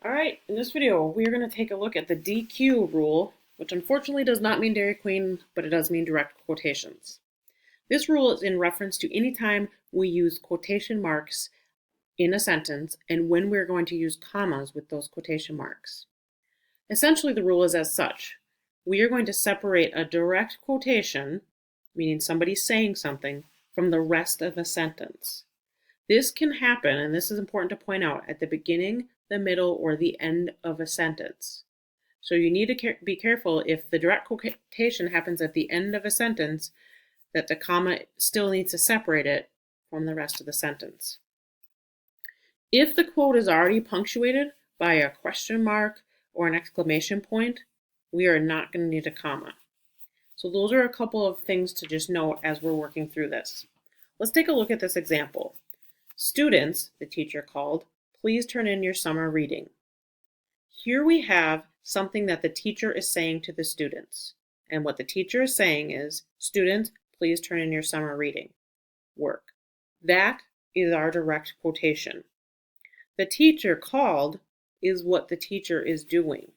Alright, in this video we are going to take a look at the DQ rule, which unfortunately does not mean Dairy Queen, but it does mean direct quotations. This rule is in reference to any time we use quotation marks in a sentence and when we're going to use commas with those quotation marks. Essentially the rule is as such. We are going to separate a direct quotation, meaning somebody saying something, from the rest of a sentence. This can happen, and this is important to point out, at the beginning, the middle, or the end of a sentence. So you need to be careful if the direct quotation happens at the end of a sentence, that the comma still needs to separate it from the rest of the sentence. If the quote is already punctuated by a question mark or an exclamation point, we are not going to need a comma. So those are a couple of things to just note as we're working through this. Let's take a look at this example. Students, the teacher called, please turn in your summer reading. Here we have something that the teacher is saying to the students. And what the teacher is saying is, students, please turn in your summer reading work. That is our direct quotation. The teacher called is what the teacher is doing.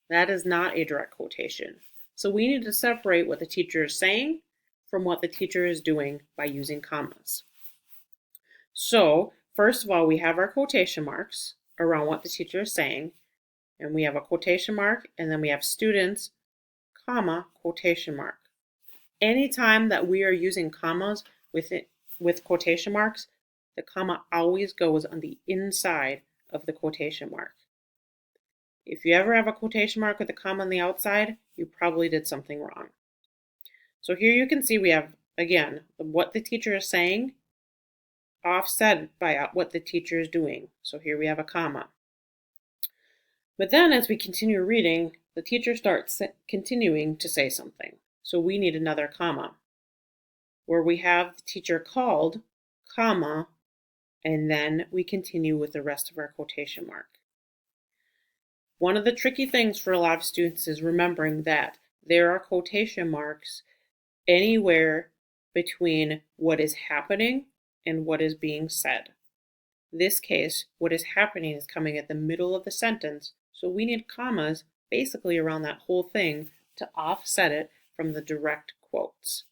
That is not a direct quotation. So we need to separate what the teacher is saying from what the teacher is doing by using commas. So, first of all, we have our quotation marks around what the teacher is saying, and we have a quotation mark, and then we have students, comma, quotation mark. Anytime that we are using commas with quotation marks, the comma always goes on the inside of the quotation mark. If you ever have a quotation mark with a comma on the outside, you probably did something wrong. So here you can see we have, again, what the teacher is saying, offset by what the teacher is doing. So here we have a comma. But then as we continue reading, the teacher starts continuing to say something. So we need another comma, where we have the teacher called, comma, and then we continue with the rest of our quotation mark. One of the tricky things for a lot of students is remembering that there are quotation marks anywhere between what is happening and what is being said. In this case, what is happening is coming at the middle of the sentence, so we need commas basically around that whole thing to offset it from the direct quotes.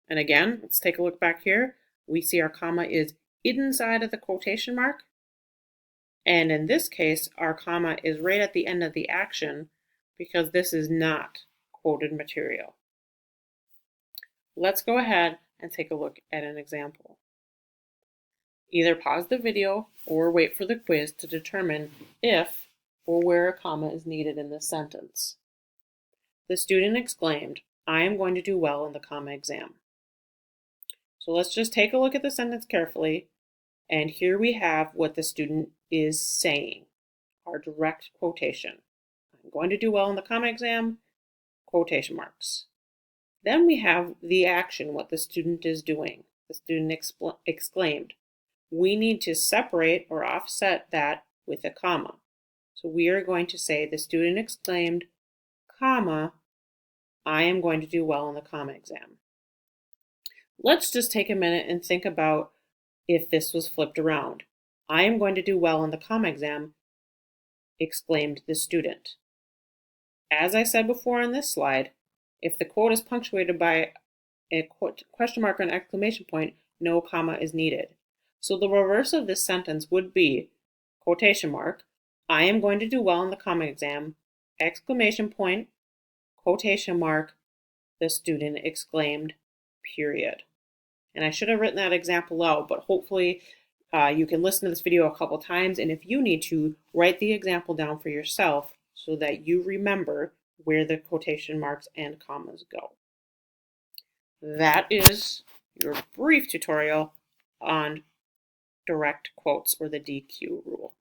And again, let's take a look back here. We see our comma is inside of the quotation mark, and in this case, our comma is right at the end of the action because this is not quoted material. Let's go ahead and take a look at an example. Either pause the video or wait for the quiz to determine if or where a comma is needed in this sentence. The student exclaimed, I am going to do well in the comma exam. So let's just take a look at the sentence carefully, and here we have what the student is saying, our direct quotation. I'm going to do well in the comma exam, quotation marks. Then we have the action, what the student is doing. The student exclaimed. We need to separate or offset that with a comma. So we are going to say the student exclaimed, comma, I am going to do well in the comma exam. Let's just take a minute and think about if this was flipped around. I am going to do well in the comma exam, exclaimed the student. As I said before on this slide, if the quote is punctuated by a question mark or an exclamation point, no comma is needed. So the reverse of this sentence would be quotation mark, I am going to do well in the comma exam, exclamation point, quotation mark, the student exclaimed, period. And I should have written that example out, but hopefully you can listen to this video a couple times, and if you need to, write the example down for yourself so that you remember where the quotation marks and commas go. That is your brief tutorial on direct quotes or the DQ rule.